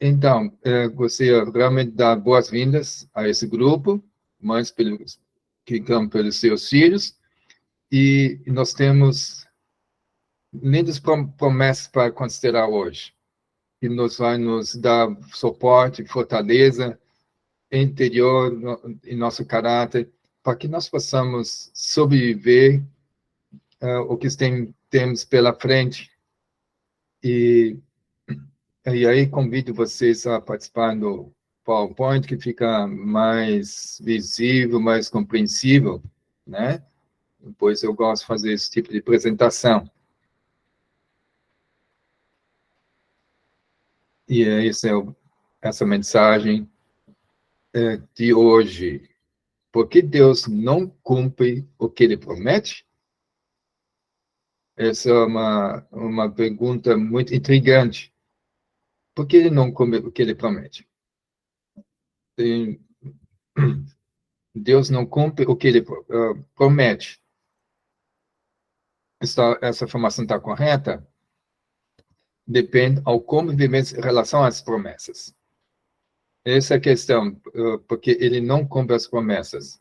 Então, gostaria realmente de dar boas-vindas a esse grupo, mães que clamam pelos seus filhos, e nós temos lindas promessas para considerar hoje, que vai nos dar suporte, fortaleza interior em nosso caráter, para que nós possamos sobreviver o que temos pela frente. E aí convido vocês a participar do PowerPoint, que fica mais visível, mais compreensível, né? Pois eu gosto de fazer esse tipo de apresentação. E essa mensagem de hoje. Por que Deus não cumpre o que Ele promete? Essa é uma pergunta muito intrigante. Por que Ele não cumpre o que Ele promete? Deus não cumpre o que Ele promete. Essa informação está correta? Depende ao como vivemos em relação às promessas. Essa é a questão, porque Ele não cumpre as promessas.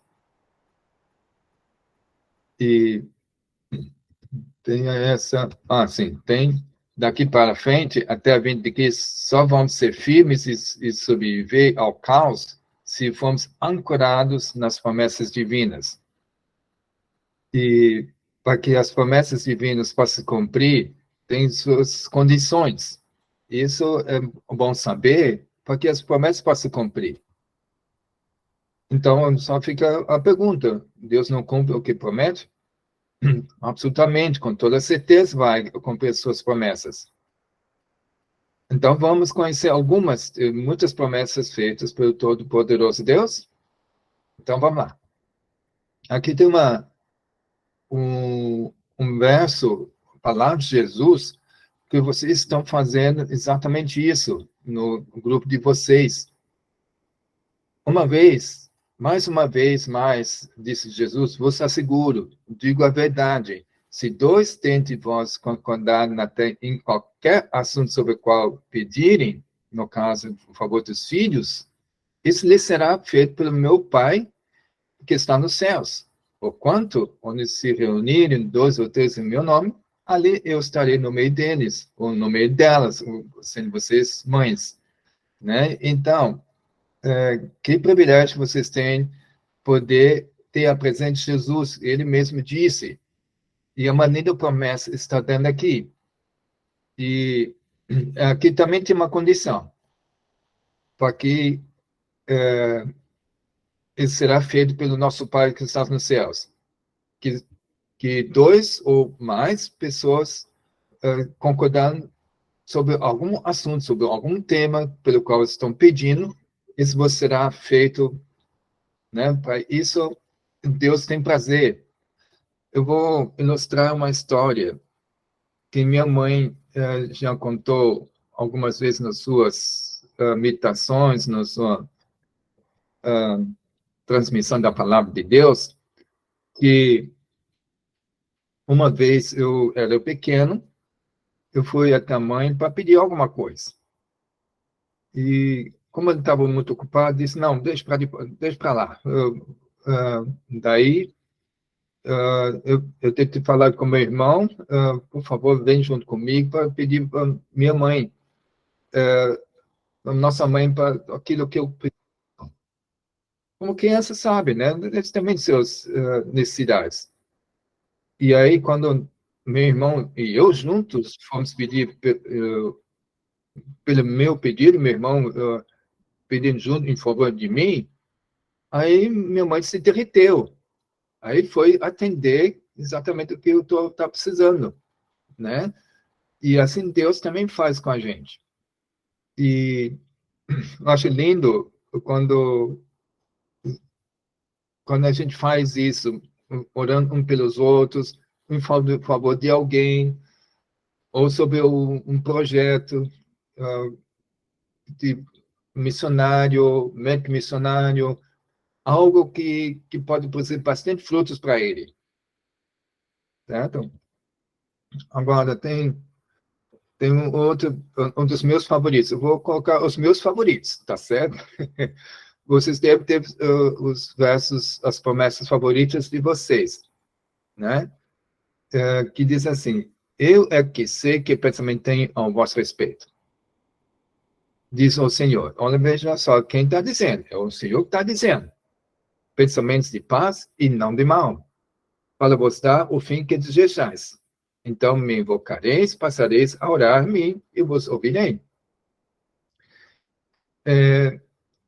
E tem essa... sim, tem... Daqui para frente, até a vinda de Cristo, só vamos ser firmes e sobreviver ao caos se formos ancorados nas promessas divinas. E para que as promessas divinas possam cumprir, tem suas condições. Isso é bom saber, para que as promessas possam cumprir. Então, só fica a pergunta: Deus não cumpre o que promete? Absolutamente, com toda certeza vai cumprir suas promessas. Então, vamos conhecer muitas promessas feitas pelo Todo-Poderoso Deus? Então, vamos lá. Aqui tem um verso, a palavra de Jesus, que vocês estão fazendo exatamente isso no grupo de vocês. Mais uma vez, disse Jesus, vos asseguro, digo a verdade, se dois dentre vós concordarem em qualquer assunto sobre o qual pedirem, no caso, por favor dos filhos, isso lhes será feito pelo meu Pai que está nos céus. Porquanto, onde se reunirem dois ou três em meu nome, ali eu estarei no meio deles, ou no meio delas, sendo vocês mães. Né? Então, que privilégio vocês têm poder ter a presença de Jesus. Ele mesmo disse. E a maneira da promessa está dando aqui. E aqui também tem uma condição. Para que isso será feito pelo nosso Pai que está nos céus. Que dois ou mais pessoas concordando sobre algum assunto, sobre algum tema pelo qual estão pedindo, isso será feito, né? Para isso, Deus tem prazer. Eu vou ilustrar uma história que minha mãe já contou algumas vezes nas suas meditações, na sua transmissão da palavra de Deus, que uma vez eu era pequeno, eu fui até a mãe para pedir alguma coisa. E como ele estava muito ocupado, disse, não, deixa para lá. Daí, eu tive que falar com meu irmão, por favor, vem junto comigo para pedir para minha mãe, nossa mãe, para aquilo que eu pedi. Como criança sabe, né? Eles também têm suas necessidades. E aí, quando meu irmão e eu juntos fomos pedir pelo meu pedido, meu irmão pedindo junto em favor de mim, aí minha mãe se derreteu. Aí foi atender exatamente o que eu estava precisando, né? E assim Deus também faz com a gente. E eu acho lindo quando a gente faz isso, orando um pelos outros, em favor de alguém, ou sobre um projeto de missionário, médico missionário, algo que pode produzir bastante frutos para ele. Certo? Agora, tem tem um dos meus favoritos. Eu vou colocar os meus favoritos, tá certo? Vocês devem ter os versos, as promessas favoritas de vocês, né? Que diz assim: eu é que sei que pensamento tem ao vosso respeito. Diz o Senhor. Olha, veja só quem está dizendo. É o Senhor que está dizendo. Pensamentos de paz e não de mal, para vos dar o fim que desejais. Então me invocareis, passareis a orar a mim e vos ouvirei.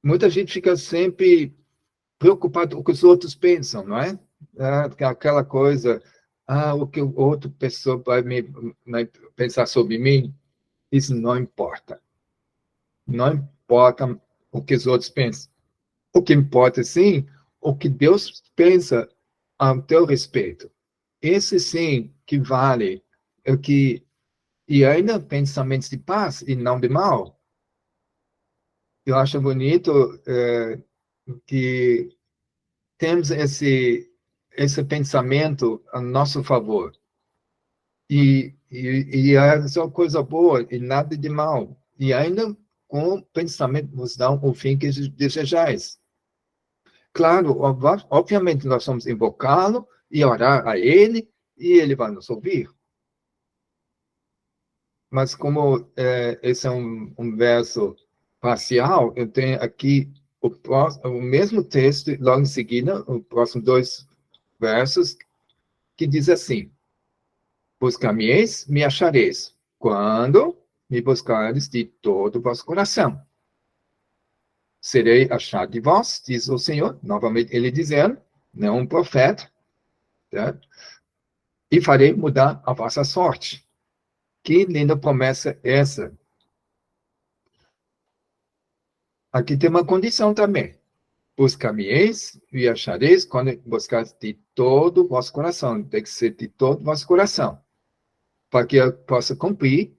Muita gente fica sempre preocupado com o que os outros pensam, não é? Aquela coisa, o que outra pessoa vai pensar sobre mim, isso não importa. Não importa o que os outros pensam. O que importa, sim, o que Deus pensa a teu respeito. Esse, sim, que vale. E ainda pensamentos de paz e não de mal. Eu acho bonito que temos esse pensamento a nosso favor. E é só coisa boa e nada de mal. E ainda com o pensamento nos dá o fim que desejais. Claro, obviamente nós vamos invocá-lo e orar a ele, e ele vai nos ouvir. Mas como esse é um verso parcial, eu tenho aqui o mesmo texto, logo em seguida, os próximos 2 versos, que diz assim: buscar-me-eis, me achareis, quando me buscares de todo o vosso coração. Serei achado de vós, diz o Senhor, novamente ele dizendo, não um profeta, certo? E farei mudar a vossa sorte. Que linda promessa essa. Aqui tem uma condição também. Buscar-me-eis e achareis quando buscares de todo o vosso coração. Tem que ser de todo o vosso coração. Para que eu possa cumprir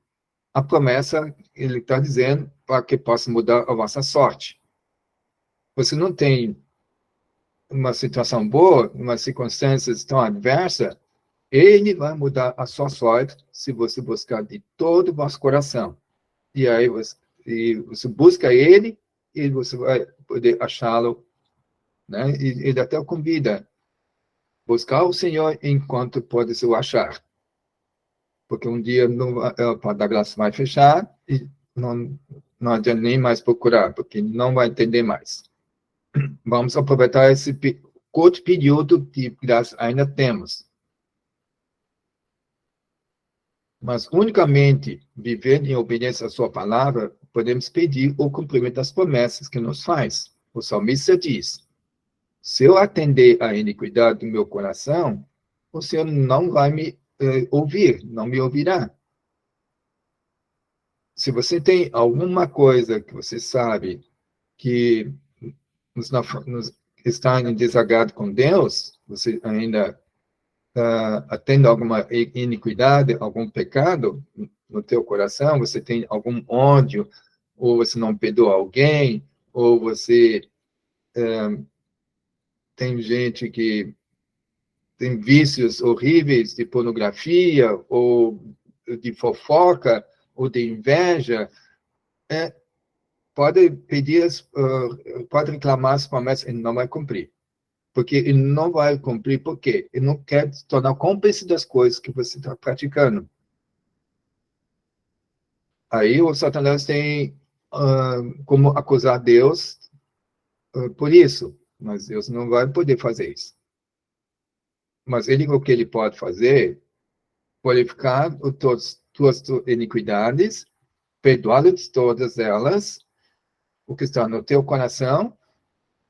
a promessa, ele está dizendo, para que possa mudar a vossa sorte. Você não tem uma situação boa, uma circunstância tão adversa, ele vai mudar a sua sorte se você buscar de todo o vosso coração. E aí você busca ele e você vai poder achá-lo, né? E ele até convida buscar o Senhor enquanto pode se o achar. Porque um dia a porta da graça vai fechar e não adianta nem mais procurar, porque não vai entender mais. Vamos aproveitar esse curto período de graça ainda temos. Mas unicamente vivendo em obediência à sua palavra, podemos pedir o cumprimento das promessas que nos faz. O salmista diz: se eu atender à iniquidade do meu coração, o Senhor não vai me ouvir, não me ouvirá. Se você tem alguma coisa que você sabe que está em desagrado com Deus, você ainda tendo alguma iniquidade, algum pecado no teu coração, você tem algum ódio, ou você não perdoa alguém, ou você tem gente que tem vícios horríveis de pornografia, ou de fofoca, ou de inveja, pode pedir, pode reclamar as promessas, ele não vai cumprir. Porque ele não vai cumprir, por quê? Ele não quer se tornar cúmplice das coisas que você está praticando. Aí o Satanás tem como acusar Deus por isso, mas Deus não vai poder fazer isso. Mas o que ele pode fazer, purificar tuas iniquidades, perdoar-lhes todas elas, o que está no teu coração,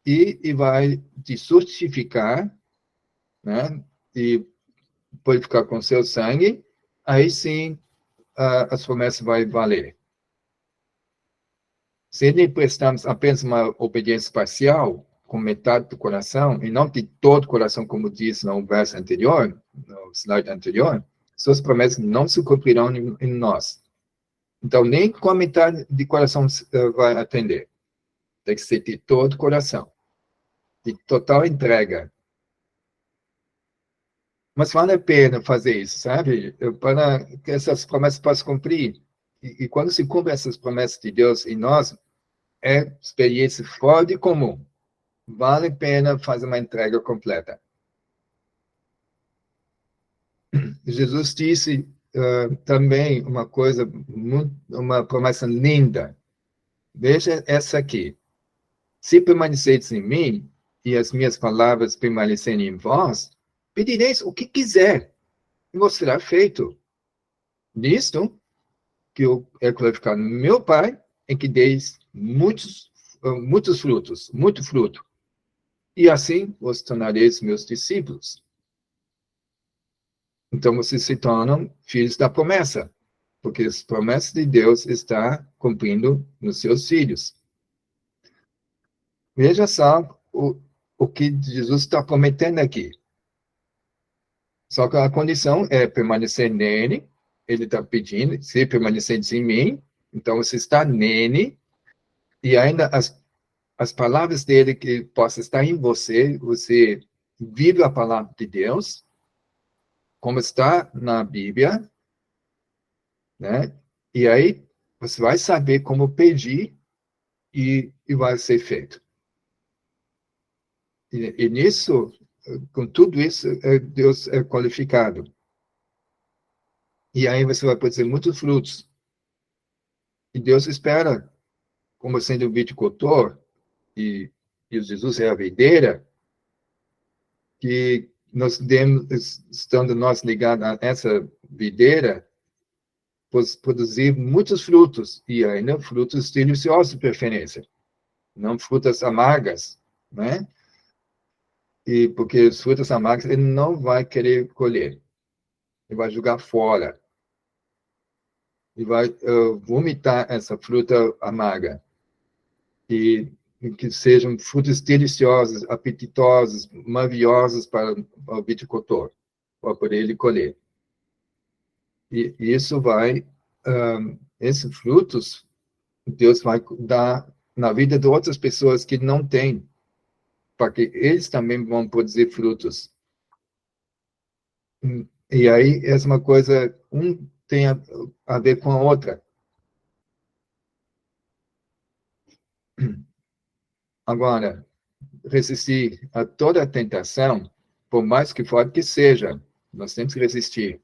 e vai te justificar, né? E purificar com seu sangue, aí sim as promessas vão valer. Se ele prestamos apenas uma obediência parcial, com metade do coração, e não de todo o coração, como diz no verso anterior, no slide anterior, suas promessas não se cumprirão em nós. Então, nem com a metade de coração vai atender. Tem que ser de todo o coração. De total entrega. Mas vale a pena fazer isso, sabe? Para que essas promessas possam cumprir. e quando se cumpre essas promessas de Deus em nós, é experiência fora de comum. Vale a pena fazer uma entrega completa. Jesus disse também uma coisa, uma promessa linda. Veja essa aqui. Se permaneceres em mim, e as minhas palavras permanecerem em vós, pedireis o que quiser, e vos será feito. Nisto, que é glorificado meu Pai, em que deis muitos frutos, muito fruto. E assim vos tornareis meus discípulos. Então, vocês se tornam filhos da promessa, porque as promessas de Deus está cumprindo nos seus filhos. Veja só o que Jesus está prometendo aqui. Só que a condição é permanecer nele. Ele está pedindo, se permaneceres em mim, então você está nele, e ainda as palavras dele que possam estar em você, você vive a palavra de Deus, como está na Bíblia, né? E aí você vai saber como pedir e vai ser feito. E nisso, com tudo isso, Deus é qualificado. E aí você vai produzir muitos frutos. E Deus espera, como sendo o viticultor, e Jesus é a videira, que nós demos, estando nós ligados a essa videira, produzir muitos frutos, e ainda frutos deliciosos de preferência, não frutas amargas, né? E porque as frutas amargas ele não vai querer colher, ele vai jogar fora, e vai vomitar essa fruta amarga. E que sejam frutas deliciosas, apetitosas, maravilhosas para o viticultor, para poder ele colher. E isso vai, esses frutos, Deus vai dar na vida de outras pessoas que não têm, para que eles também vão produzir frutos. E aí, essa é uma coisa, tem a ver com a outra. Agora, resistir a toda a tentação, por mais que forte que seja, nós temos que resistir.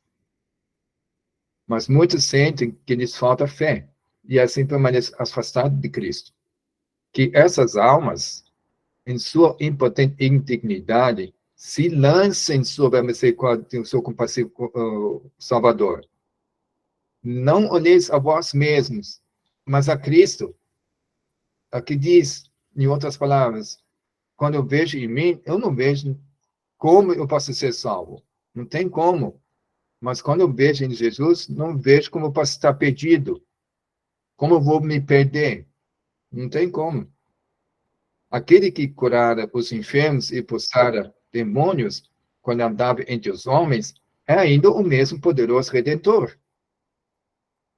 Mas muitos sentem que lhes falta fé, e assim permanecem afastados de Cristo. Que essas almas, em sua impotente indignidade, se lancem sobre a misericórdia do seu compassivo Salvador. Não olheis a vós mesmos, mas a Cristo. Aqui diz, em outras palavras, quando eu vejo em mim, eu não vejo como eu posso ser salvo. Não tem como. Mas quando eu vejo em Jesus, não vejo como eu posso estar perdido. Como eu vou me perder? Não tem como. Aquele que curara os enfermos e expulsara demônios, quando andava entre os homens, é ainda o mesmo poderoso Redentor.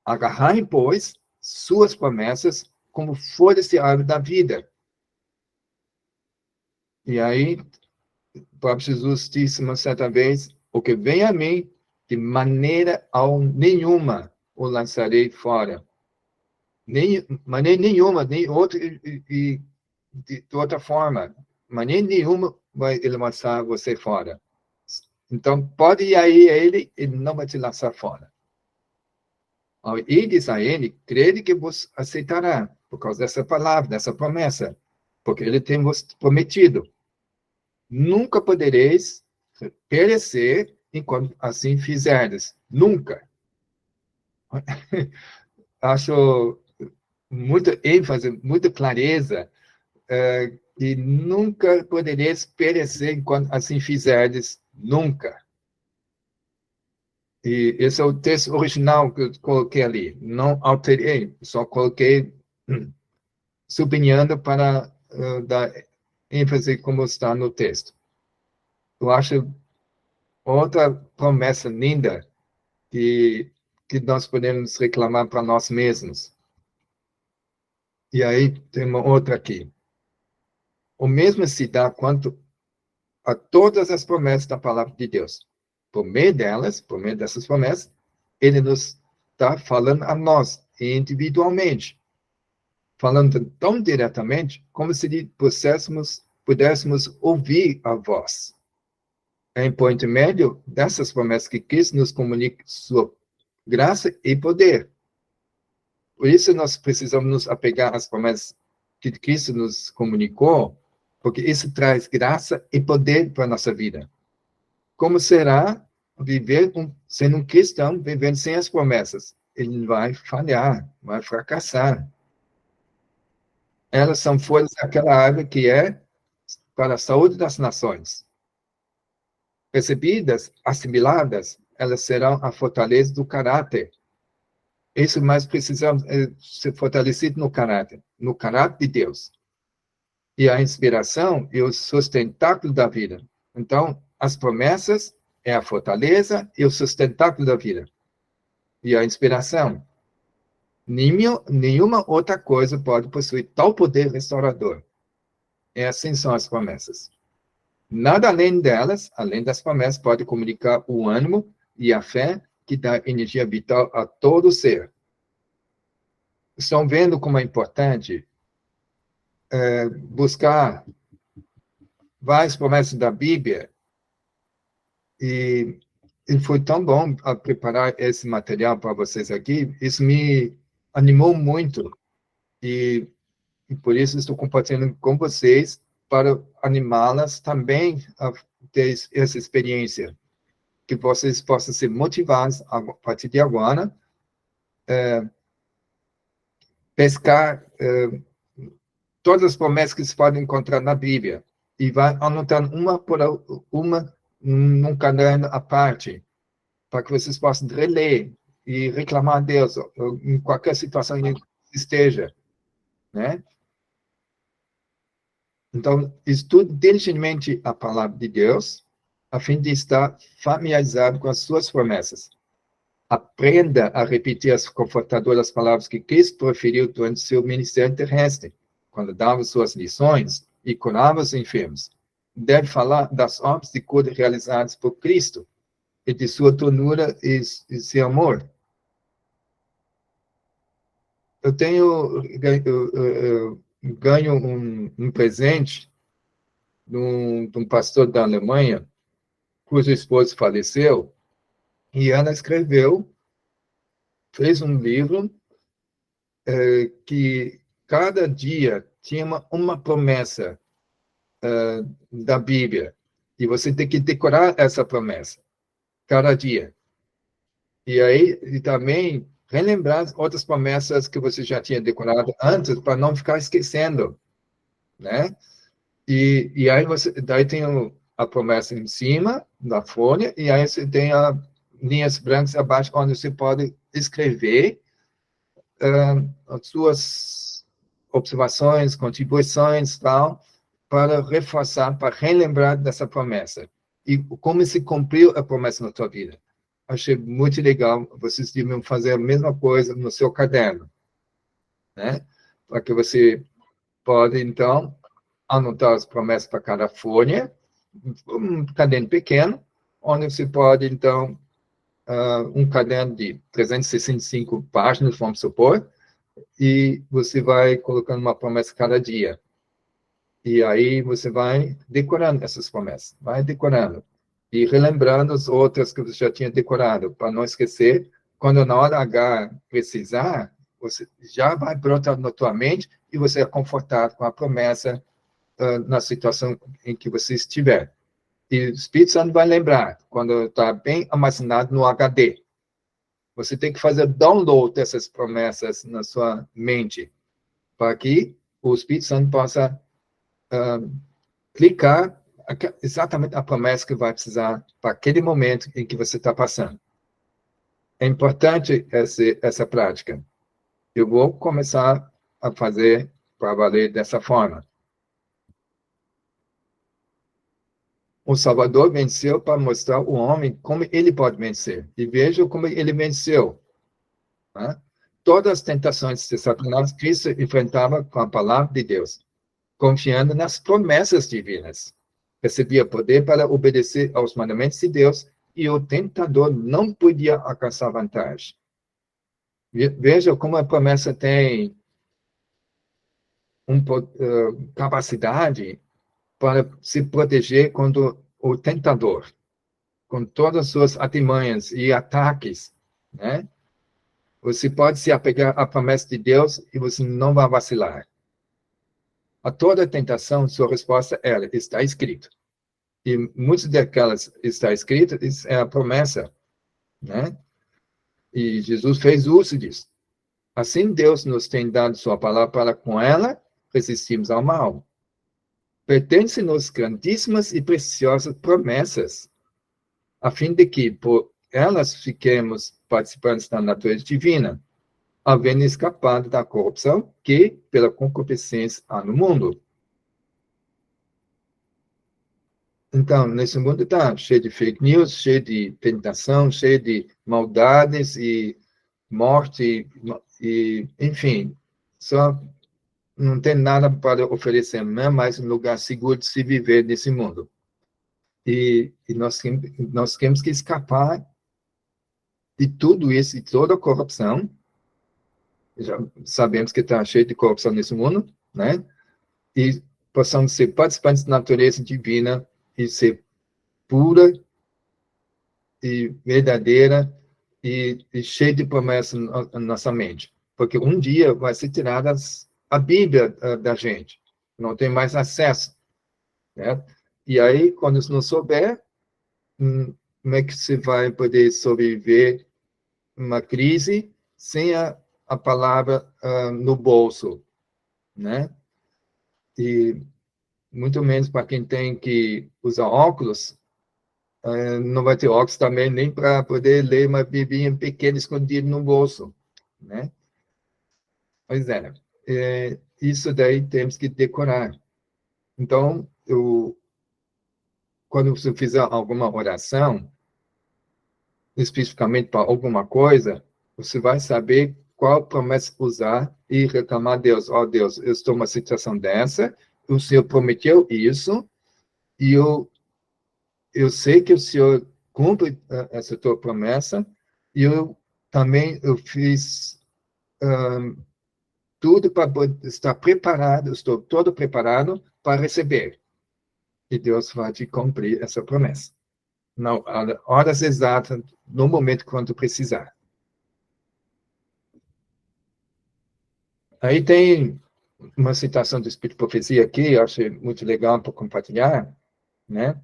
Agarrai, pois, suas promessas como folhas de árvore da vida. E aí, o próprio Jesus disse uma certa vez, o que vem a mim, de maneira nenhuma o lançarei fora. Maneira nenhuma, nem outra, de outra forma. Maneira nenhuma vai ele lançar você fora. Então, pode ir aí a ele não vai te lançar fora. Ao ires a ele, crede que vos aceitará, por causa dessa palavra, dessa promessa, porque ele tem vos prometido. Nunca podereis perecer enquanto assim fizerdes. Nunca. Acho muita ênfase, muita clareza, que nunca podereis perecer enquanto assim fizerdes. Nunca. E esse é o texto original que eu coloquei ali. Não alterei, só coloquei sublinhando para dar ênfase como está no texto. Eu acho outra promessa linda que nós podemos reclamar para nós mesmos. E aí tem uma outra aqui. O mesmo se dá quanto a todas as promessas da palavra de Deus. Por meio delas, por meio dessas promessas, ele nos está falando a nós, e individualmente, falando tão diretamente como se pudéssemos ouvir a voz. É por intermédio dessas promessas que Cristo nos comunica sua graça e poder. Por isso nós precisamos nos apegar às promessas que Cristo nos comunicou, porque isso traz graça e poder para a nossa vida. Como será viver sendo um cristão, vivendo sem as promessas? Ele vai falhar, vai fracassar. Elas são folhas daquela árvore que é para a saúde das nações. Recebidas, assimiladas, elas serão a fortaleza do caráter. Isso mais precisamos ser fortalecido no caráter de Deus. E a inspiração e o sustentáculo da vida. Então, as promessas é a fortaleza e o sustentáculo da vida. E a inspiração. Nenhuma outra coisa pode possuir tal poder restaurador. E assim são as promessas. Nada além delas, além das promessas, pode comunicar o ânimo e a fé que dá energia vital a todo ser. Estão vendo como é importante buscar várias promessas da Bíblia, e foi tão bom preparar esse material para vocês aqui. Isso me animou muito, e por isso estou compartilhando com vocês, para animá-las também a ter essa experiência, que vocês possam ser motivados a partir de agora, pescar todas as promessas que se podem encontrar na Bíblia, e vai anotando uma por uma num caderno à parte, para que vocês possam reler e reclamar a Deus em qualquer situação em que esteja, né? Então, estude diligentemente a palavra de Deus, a fim de estar familiarizado com as suas promessas. Aprenda a repetir as confortadoras palavras que Cristo proferiu durante seu ministério terrestre, quando dava suas lições e curava os enfermos. Deve falar das obras de cura realizadas por Cristo e de sua ternura e seu amor. Eu ganho um presente de um pastor da Alemanha, cujo esposo faleceu, e ela fez um livro que cada dia tinha uma promessa da Bíblia, e você tem que decorar essa promessa cada dia. E aí, e também relembrar outras promessas que você já tinha decorado antes, para não ficar esquecendo, né? E aí daí tem a promessa em cima da folha, e aí você tem as linhas brancas abaixo, onde você pode escrever as suas observações, contribuições, tal, para reforçar, para relembrar dessa promessa. E como se cumpriu a promessa na sua vida. Achei muito legal. Vocês deviam fazer a mesma coisa no seu caderno, né? Para que você pode, então, anotar as promessas para cada folha, um caderno pequeno, onde você pode, então, um caderno de 365 páginas, vamos supor, e você vai colocando uma promessa cada dia. E aí você vai decorando essas promessas, vai decorando. E relembrando as outras que você já tinha decorado, para não esquecer. Quando na hora H precisar, você já vai brotar na tua mente e você é confortado com a promessa na situação em que você estiver. E o Espírito Santo vai lembrar, quando está bem armazenado no HD. Você tem que fazer download dessas promessas na sua mente, para que o Espírito Santo possa clicar exatamente a promessa que vai precisar para aquele momento em que você está passando. É importante essa prática. Eu vou começar a fazer para valer dessa forma. O Salvador venceu para mostrar ao homem como ele pode vencer. E veja como ele venceu. Né? Todas as tentações de Satanás, Cristo enfrentava com a palavra de Deus, confiando nas promessas divinas. Recebia poder para obedecer aos mandamentos de Deus, e o tentador não podia alcançar vantagem. Veja como a promessa tem capacidade para se proteger contra o tentador, com todas as suas artimanhas e ataques, né? Você pode se apegar à promessa de Deus e você não vai vacilar. A toda tentação, sua resposta está escrito. E muitas daquelas está escrito é a promessa, né? E Jesus fez uso disso. Assim, Deus nos tem dado sua palavra para com ela resistirmos ao mal. Pertence-nos grandíssimas e preciosas promessas, a fim de que, por elas, fiquemos participantes da natureza divina, havendo escapado da corrupção que, pela concupiscência, há no mundo. Então, nesse mundo está cheio de fake news, cheio de tentação, cheio de maldades e morte, e enfim, só não tem nada para oferecer, não é mais um lugar seguro de se viver nesse mundo. E nós temos que escapar de tudo isso, de toda a corrupção. Já sabemos que está cheio de corrupção nesse mundo, né? E possamos ser participantes da natureza divina e ser pura e verdadeira e cheia de promessas na nossa mente. Porque um dia vai ser tirada a Bíblia da gente. Não tem mais acesso, né? E aí, quando você não souber, como é que você vai poder sobreviver uma crise sem a palavra no bolso, né? E muito menos para quem tem que usar óculos, não vai ter óculos também nem para poder ler uma biblinha pequena escondida no bolso, né? Pois isso daí temos que decorar. Então, quando você fizer alguma oração, especificamente para alguma coisa, você vai saber qual promessa usar e reclamar a Deus. Ó Deus, eu estou numa situação dessa, o Senhor prometeu isso, e eu sei que o Senhor cumpre essa tua promessa, e eu fiz tudo para estar preparado, estou todo preparado para receber. E Deus vai te cumprir essa promessa. Não, horas exatas, no momento quando precisar. Aí tem uma citação do Espírito de Profecia aqui, eu achei muito legal para compartilhar, né?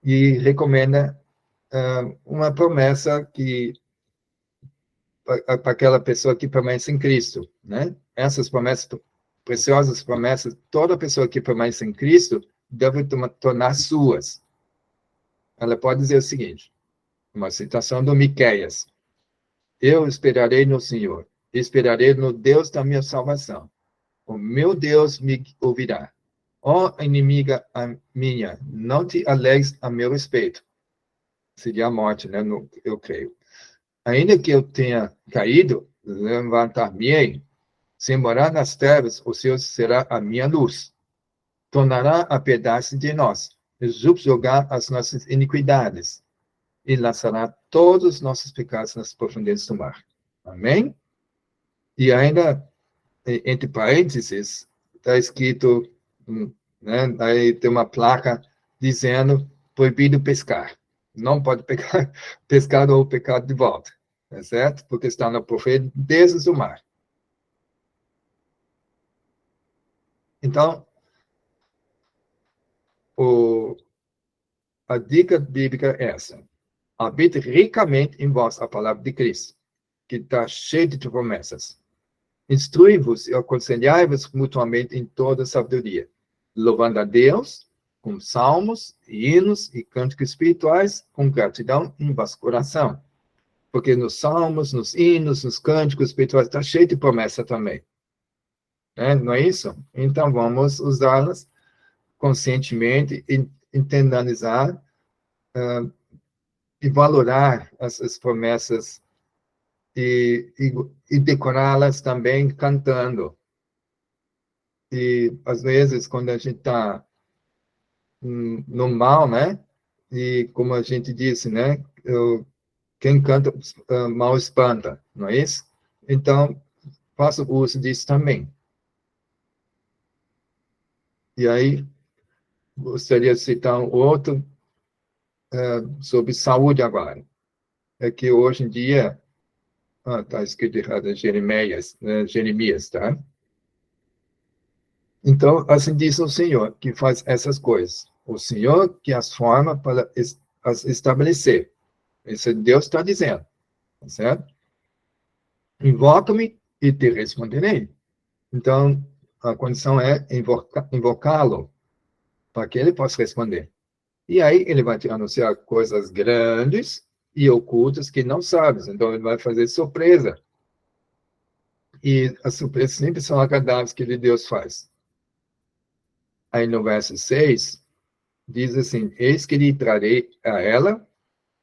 E recomenda uma promessa que para aquela pessoa que permanece em Cristo, né? Essas promessas, preciosas promessas, toda pessoa que permanece em Cristo deve tornar suas. Ela pode dizer o seguinte, uma citação do Miqueias: eu esperarei no Senhor, esperarei no Deus da minha salvação. O meu Deus me ouvirá. Ó inimiga minha, não te alegres a meu respeito. Seria a morte, né? Eu creio. Ainda que eu tenha caído, levantar-me-ei. Se morar nas trevas, o Senhor será a minha luz. Tornará a piedade de nós, subjugar as nossas iniquidades, e lançará todos os nossos pecados nas profundezas do mar. Amém? E ainda, entre parênteses, está escrito, né, aí tem uma placa dizendo proibido pescar. Não pode pescar ou pecar de volta, tá certo? Porque está na profundezas do mar. Então, a dica bíblica é essa. Habite ricamente em vós a palavra de Cristo, que está cheia de promessas. Instrui-vos e aconselhai-vos mutuamente em toda sabedoria, louvando a Deus com salmos, hinos e cânticos espirituais, com gratidão em vosso coração. Porque nos salmos, nos hinos, nos cânticos espirituais, está cheio de promessa também. Não é isso? Então, vamos usá-las conscientemente, internalizar e valorar as promessas e decorá-las também cantando. E, às vezes, quando a gente está no mal, né? E, como a gente disse, né? Quem canta mal espanta, não é isso? Então, faça uso disso também. E aí, gostaria de citar um outro sobre saúde agora. É que hoje em dia, está escrito errado, Jeremias, tá? Então, assim diz o Senhor, que faz essas coisas. O Senhor que as forma para as estabelecer. Isso Deus está dizendo, tá certo? Invoca-me e te responderei. Então, a condição é invocá-lo, para que ele possa responder. E aí, ele vai te anunciar coisas grandes e ocultas que não sabes. Então, ele vai fazer surpresa. E as surpresas sempre são agradáveis que Deus faz. Aí, no verso 6, diz assim: Eis que lhe trarei a ela,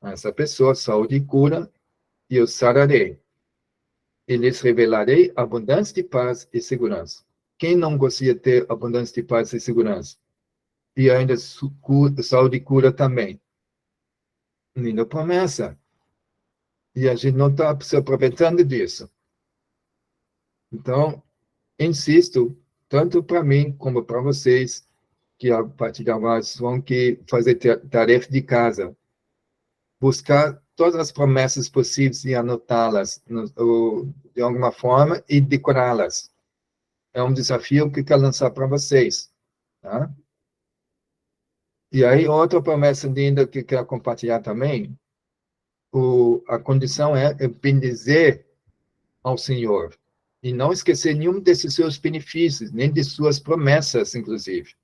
a essa pessoa, saúde e cura, e o sararei. E lhes revelarei abundância de paz e segurança. Quem não gostaria de ter abundância de paz e segurança? E ainda saúde e cura também. Linda promessa. E a gente não está se aproveitando disso. Então, insisto, tanto para mim como para vocês, que a partir de agora vão que fazer tarefa de casa, buscar todas as promessas possíveis e anotá-las de alguma forma e decorá-las. É um desafio que eu quero lançar para vocês. Tá? E aí, outra promessa linda que eu quero compartilhar também, a condição é bendizer ao Senhor. E não esquecer nenhum desses seus benefícios, nem de suas promessas, inclusive.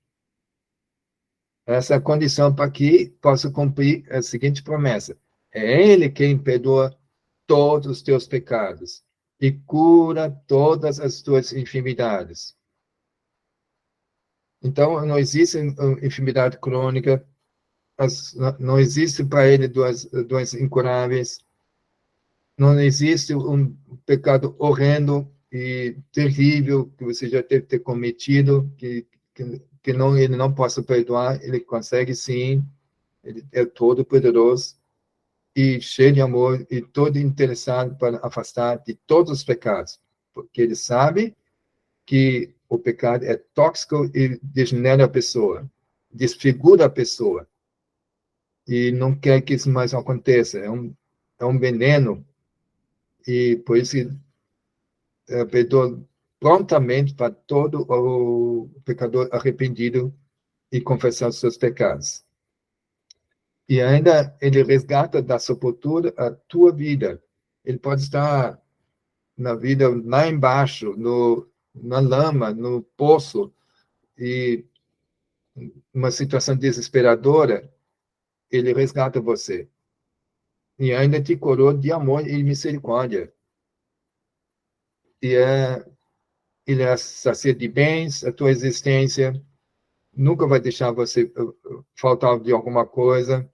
Essa é a condição para que possa cumprir a seguinte promessa: é Ele quem perdoa todos os teus pecados e cura todas as tuas enfermidades. Então, não existe enfermidade crônica, não existe para Ele doenças incuráveis, não existe um pecado horrendo e terrível que você já teve que ter cometido, que não, ele não possa perdoar. Ele consegue sim, ele é todo poderoso e cheio de amor e todo interessado para afastar de todos os pecados, porque ele sabe que o pecado é tóxico e degenera a pessoa, desfigura a pessoa, e não quer que isso mais aconteça. É um veneno, e por isso perdoa prontamente para todo o pecador arrependido e confessar os seus pecados. E ainda ele resgata da sepultura a tua vida. Ele pode estar na vida lá embaixo, na lama, no poço, e uma situação desesperadora, ele resgata você. E ainda te coroa de amor e misericórdia. E ele é sacia de bens a tua existência, nunca vai deixar você faltar de alguma coisa,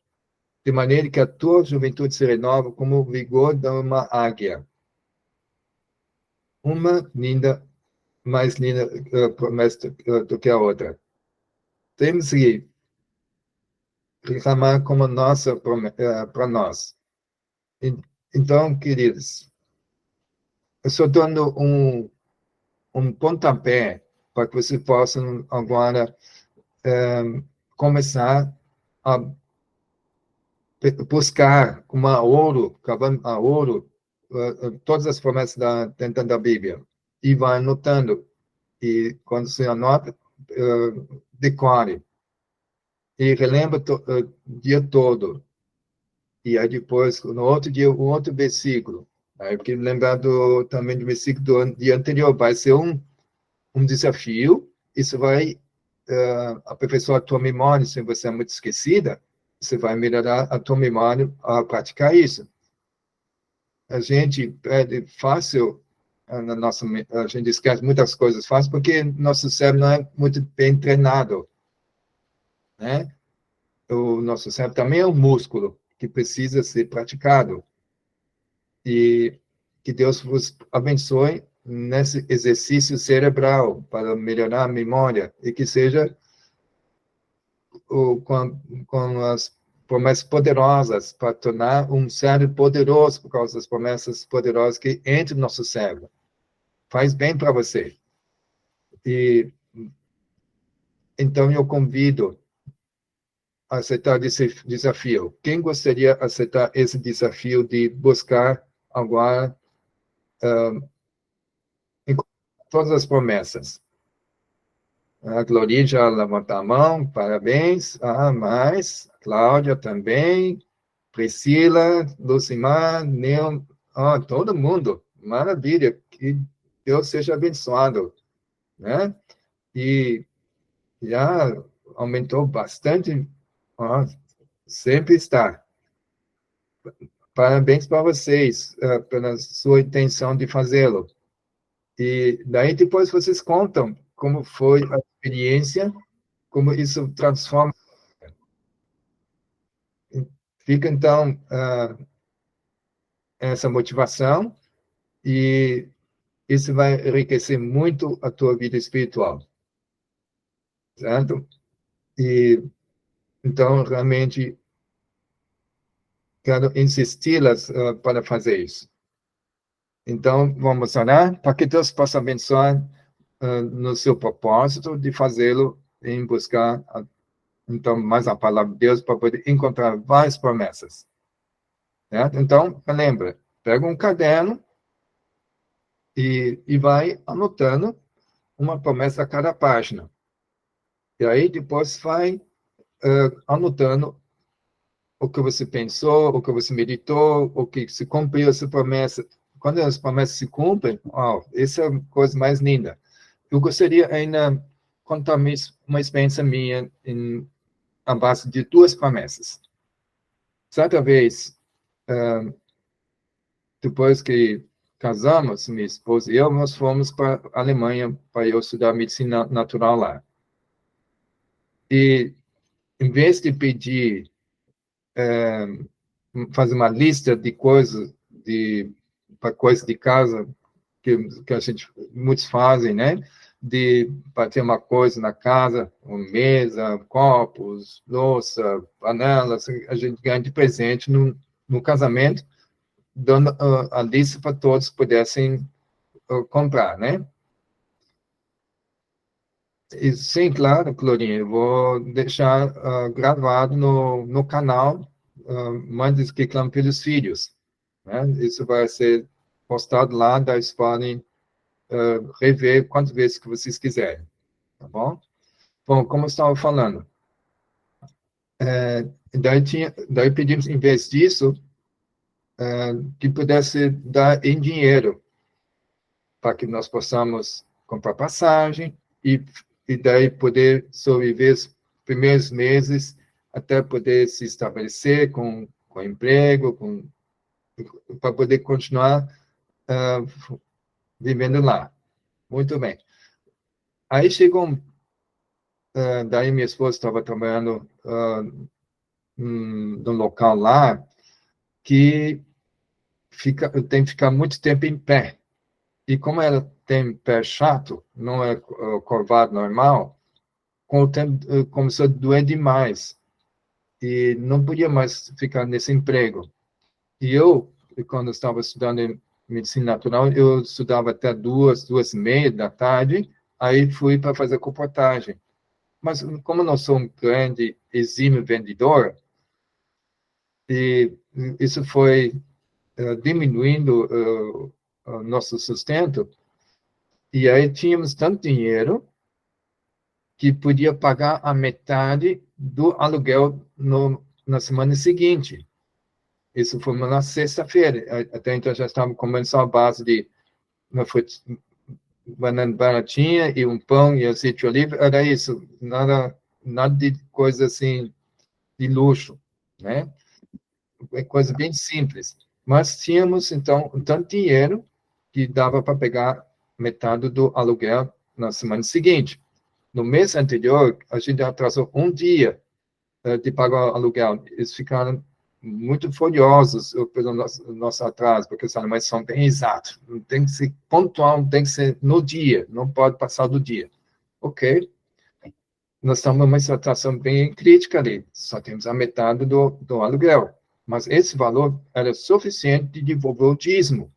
de maneira que a tua juventude se renova como o vigor de uma águia. Uma linda, mais linda promessa do que a outra. Temos que reclamar como nossa para nós. Então, queridos, eu estou dando um pontapé para que vocês possam agora começar a buscar uma ouro, cavando a ouro, todas as promessas dentro da Bíblia. E vai anotando. E quando você anota, decore. E relembra o dia todo. E aí depois, no outro dia, um outro versículo. Aí eu fiquei lembrado também do versículo do dia anterior. Vai ser um desafio. Isso vai aperfeiçoar a tua memória. Se você é muito esquecida, você vai melhorar a tua memória a praticar isso. A gente perde fácil, a gente esquece muitas coisas fácil porque nosso cérebro não é muito bem treinado, né? O nosso cérebro também é um músculo que precisa ser praticado. E que Deus vos abençoe nesse exercício cerebral para melhorar a memória e que seja com as promessas poderosas, para tornar um cérebro poderoso por causa das promessas poderosas que entram no nosso cérebro. Faz bem para você. E então eu convido a aceitar esse desafio. Quem gostaria de aceitar esse desafio de buscar agora todas as promessas? A Glorinha já levantou a mão, parabéns. Mais, Cláudia também, Priscila, Lucimar, Neo, todo mundo, maravilha, que Deus seja abençoado, né? E já aumentou bastante, sempre está. Parabéns para vocês, pela sua intenção de fazê-lo. E daí depois vocês contam como foi a experiência, como isso transforma. Fica, então, essa motivação e isso vai enriquecer muito a tua vida espiritual. Certo? E, então, realmente, quero insisti-las para fazer isso. Então, vamos orar para que Deus possa abençoar no seu propósito de fazê-lo em buscar, então, mais a palavra de Deus para poder encontrar várias promessas. Certo? Então, lembra, pega um caderno e vai anotando uma promessa a cada página. E aí, depois, vai anotando o que você pensou, o que você meditou, o que se cumpriu essa promessa. Quando as promessas se cumprem, essa é a coisa mais linda. Eu gostaria ainda de contar uma experiência minha à base de 2 promessas. Certa vez, depois que casamos, minha esposa e eu, nós fomos para a Alemanha para eu estudar medicina natural lá. E, em vez de pedir, fazer uma lista de coisas, para coisas de casa, que a gente, muitos fazem, né? Para ter uma coisa na casa, uma mesa, copos, louça, panelas, a gente ganha de presente no casamento, dando a lista para todos pudessem comprar, né? E, sim, claro, Glorinha, eu vou deixar gravado no canal Mães que Clamam pelos Filhos. Né? Isso vai ser postado lá, daí vocês podem rever quantas vezes que vocês quiserem, tá bom? Bom, como eu estava falando, daí pedimos, em vez disso, que pudesse dar em dinheiro, para que nós possamos comprar passagem e daí poder sobreviver os primeiros meses até poder se estabelecer com emprego, para poder continuar vivendo lá. Muito bem. Aí chegou daí minha esposa estava trabalhando num local lá que tem que ficar muito tempo em pé. E como ela tem pé chato, não é curvado normal, com o tempo começou a doer demais. E não podia mais ficar nesse emprego. E eu, quando estava estudando em medicina natural, eu estudava até 2h30 da tarde, aí fui para fazer comportagem. Mas como eu não sou um grande, exímio vendedor, e isso foi diminuindo o nosso sustento, e aí tínhamos tanto dinheiro que podia pagar a metade do aluguel na semana seguinte. Isso foi na sexta-feira. Até então já estava começando a base de uma banana baratinha e um pão e azeite de oliva. Era isso. Nada de coisa assim de luxo, né? É coisa bem simples. Mas tínhamos, então, tanto dinheiro que dava para pegar metade do aluguel na semana seguinte. No mês anterior, a gente atrasou um dia de pagar o aluguel. Eles ficaram muito furiosos pelo nosso atraso, porque os alemães são bem exatos. Tem que ser pontual, tem que ser no dia, não pode passar do dia. Ok? nós estamos numa situação bem crítica ali. Só temos a metade do aluguel. Mas esse valor era suficiente de devolver o dízimo.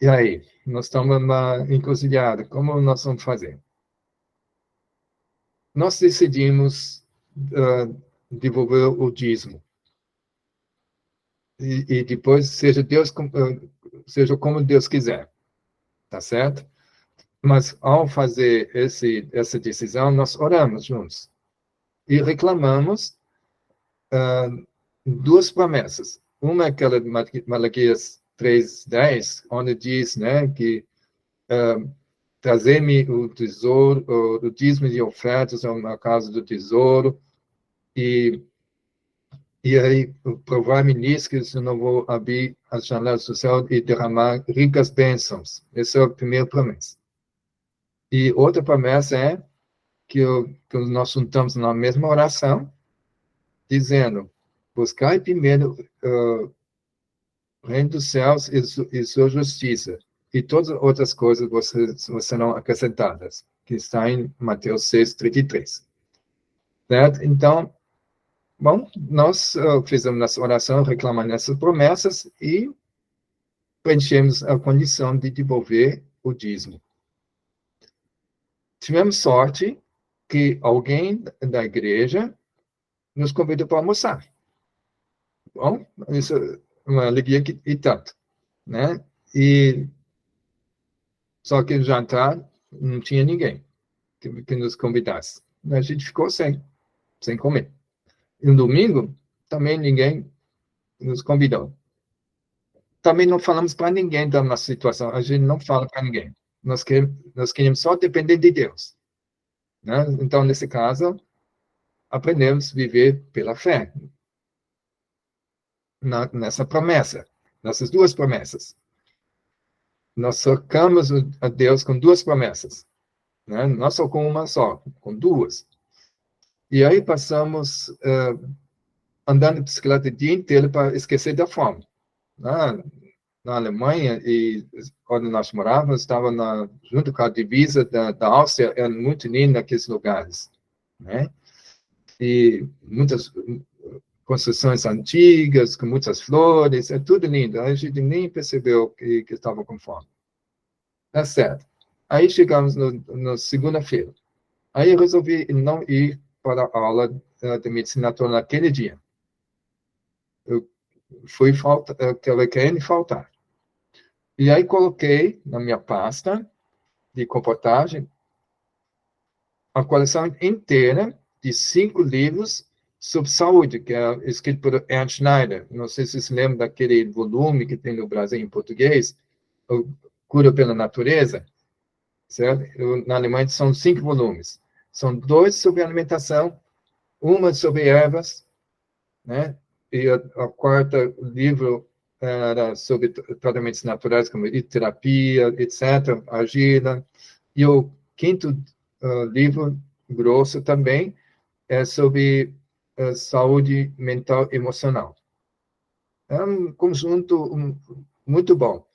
E aí? Nós estamos na encruzilhada. Como nós vamos fazer? Nós decidimos devolver o dízimo. E depois, seja como Deus quiser. Tá certo? Mas, ao fazer essa decisão, nós oramos juntos. E reclamamos duas promessas. Uma é aquela de Malaquias 3:10, onde diz, né, que trazer-me o tesouro, o dízimo de ofertas na casa do tesouro, e aí provar-me nisso que eu não vou abrir as janelas do céu e derramar ricas bênçãos. Essa é a primeira promessa. E outra promessa é que nós juntamos na mesma oração, dizendo, buscai primeiro o reino dos céus e sua justiça, e todas as outras coisas serão acrescentadas, que está em Mateus 6:33. Certo? Então, bom, nós fizemos nossa oração reclamando essas promessas e preenchemos a condição de devolver o dízimo. Tivemos sorte que alguém da igreja nos convidou para almoçar. Bom, isso é uma alegria e tanto, né? Só que no jantar não tinha ninguém que nos convidasse. A gente ficou sem comer. E no domingo, também ninguém nos convidou. Também não falamos para ninguém da nossa situação. A gente não fala para ninguém. Nós queremos só depender de Deus. Né? Então, nesse caso, aprendemos a viver pela fé. Nessa promessa. Nessas duas promessas. Nós cercamos a Deus com duas promessas. Né? Não só com uma só, com duas. E aí passamos andando de bicicleta o dia inteiro para esquecer da fome. Na Alemanha, e onde nós morávamos, estava junto com a divisa da Áustria, era muito lindo aqueles lugares. Né? E muitas construções antigas, com muitas flores, é tudo lindo. A gente nem percebeu que estava com fome. Tá certo. Aí chegamos na segunda-feira. Aí eu resolvi não ir para a aula de medicina natural naquele dia. Eu fui querendo faltar. E aí coloquei na minha pasta de comportagem a coleção inteira de 5 livros sobre saúde, que é escrito por Ernst Schneider. Não sei se você lembra daquele volume que tem no Brasil em português, Cura pela Natureza. Certo? Na Alemanha são 5 volumes. São 2 sobre alimentação, uma sobre ervas, né? E a quarta livro era sobre tratamentos naturais, como terapia, etc., argila. E o quinto livro, grosso também, é sobre saúde mental e emocional. É um conjunto muito bom,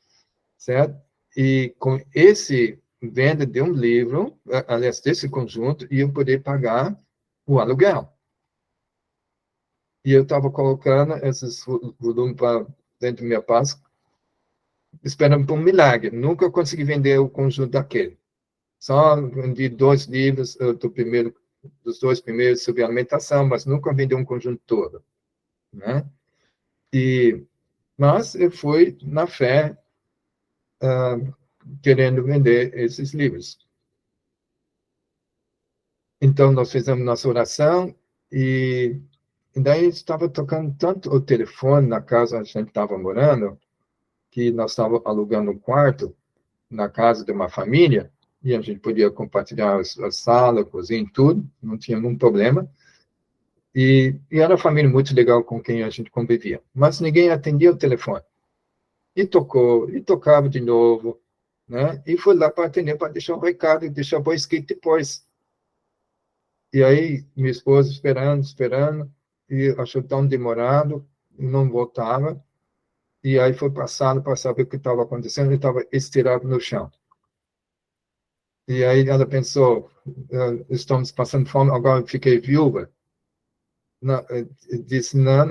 certo? E com esse venda de um livro, aliás, desse conjunto, eu poder pagar o aluguel. E eu estava colocando esses volumes para dentro da minha pasta, esperando por um milagre. Nunca consegui vender o conjunto daquele. Só vendi 2 livros dos 2 primeiros sobre alimentação, mas nunca vendi um conjunto todo. Né? Mas eu fui na fé, querendo vender esses livros. Então, nós fizemos nossa oração e daí estava tocando tanto o telefone na casa onde a gente estava morando, que nós estávamos alugando um quarto na casa de uma família, e a gente podia compartilhar a sala, a cozinha, tudo, não tinha nenhum problema. E era uma família muito legal com quem a gente convivia. Mas ninguém atendia o telefone. E tocou, e tocava de novo, né? E fui lá para atender, para deixar um recado, e deixar por escrito depois. E aí, minha esposa esperando, e achou tão demorado, não voltava. E aí foi passando para saber o que estava acontecendo, ele estava estirado no chão. E aí ela pensou, estamos passando fome, agora eu fiquei viúva. Não, disse, não,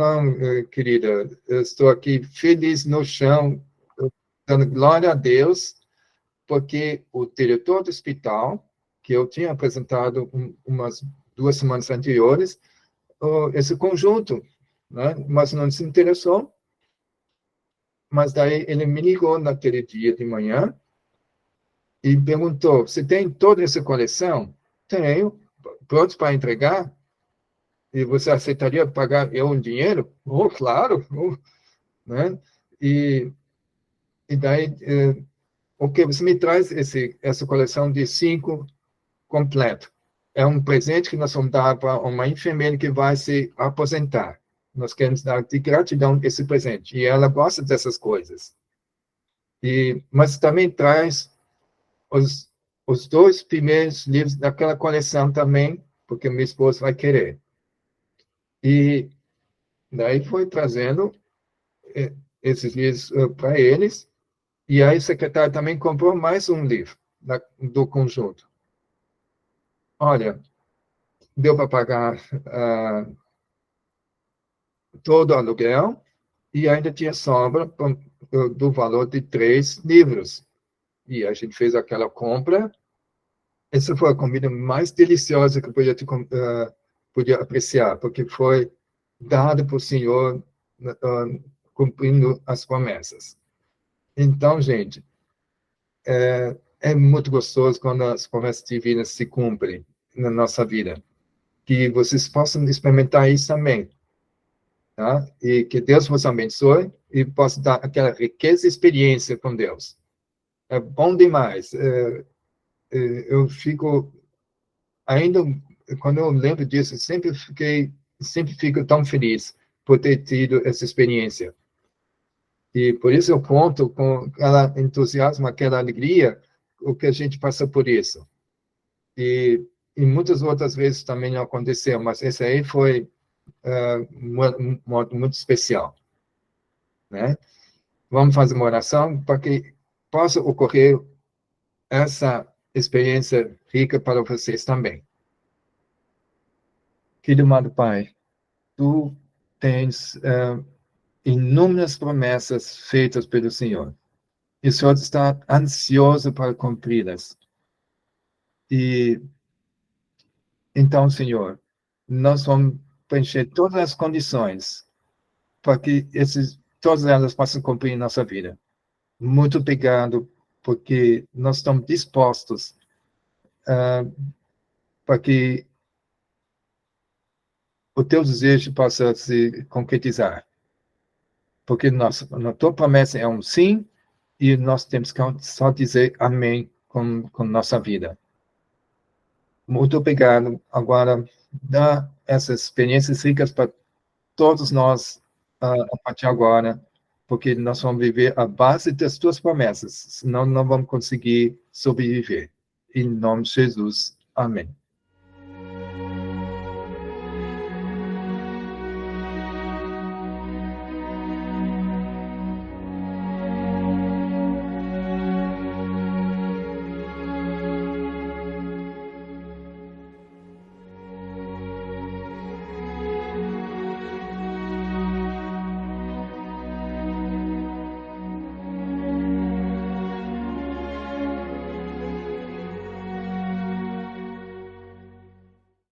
querida, eu estou aqui feliz no chão, dando glória a Deus, porque o diretor do hospital, que eu tinha apresentado umas 2 semanas anteriores, esse conjunto, né? Mas não se interessou. Mas daí ele me ligou naquele dia de manhã e perguntou: você tem toda essa coleção? Tenho, pronto para entregar? E você aceitaria pagar eu um dinheiro? Oh, claro, né? E, e daí, ok, você me traz essa coleção de 5 completo. É um presente que nós vamos dar para uma enfermeira que vai se aposentar. Nós queremos dar de gratidão esse presente. E ela gosta dessas coisas. Mas também traz os, os 2 primeiros livros daquela coleção também, porque minha esposa vai querer. E daí foi trazendo esses livros para eles. E aí o secretário também comprou mais um livro do conjunto. Olha, deu para pagar todo o aluguel e ainda tinha sobra do valor de 3 livros. E a gente fez aquela compra. Essa foi a comida mais deliciosa que eu podia apreciar, porque foi dada por Senhor, cumprindo as promessas. Então, gente, é muito gostoso quando as promessas divinas se cumprem na nossa vida. Que vocês possam experimentar isso também. Tá? E que Deus vos abençoe e possa dar aquela riqueza e experiência com Deus. É bom demais. Eu fico, ainda, quando eu lembro disso, sempre fico tão feliz por ter tido essa experiência. E por isso eu conto com aquela entusiasmo, aquela alegria, o que a gente passa por isso. E muitas outras vezes também não aconteceu, mas esse aí foi muito especial, né? Vamos fazer uma oração para que possa ocorrer essa experiência rica para vocês também. Querido amado Pai, tu tens inúmeras promessas feitas pelo Senhor. E o Senhor está ansioso para cumpri-las. E então, Senhor, nós vamos preencher todas as condições para que todas elas possam cumprir em nossa vida. Muito obrigado, porque nós estamos dispostos para que o teu desejo possa se concretizar. Porque a tua promessa é um sim, e nós temos que só dizer amém com nossa vida. Muito obrigado. Agora, dá essas experiências ricas para todos nós a partir de agora, porque nós vamos viver a base das tuas promessas, senão não vamos conseguir sobreviver. Em nome de Jesus. Amém.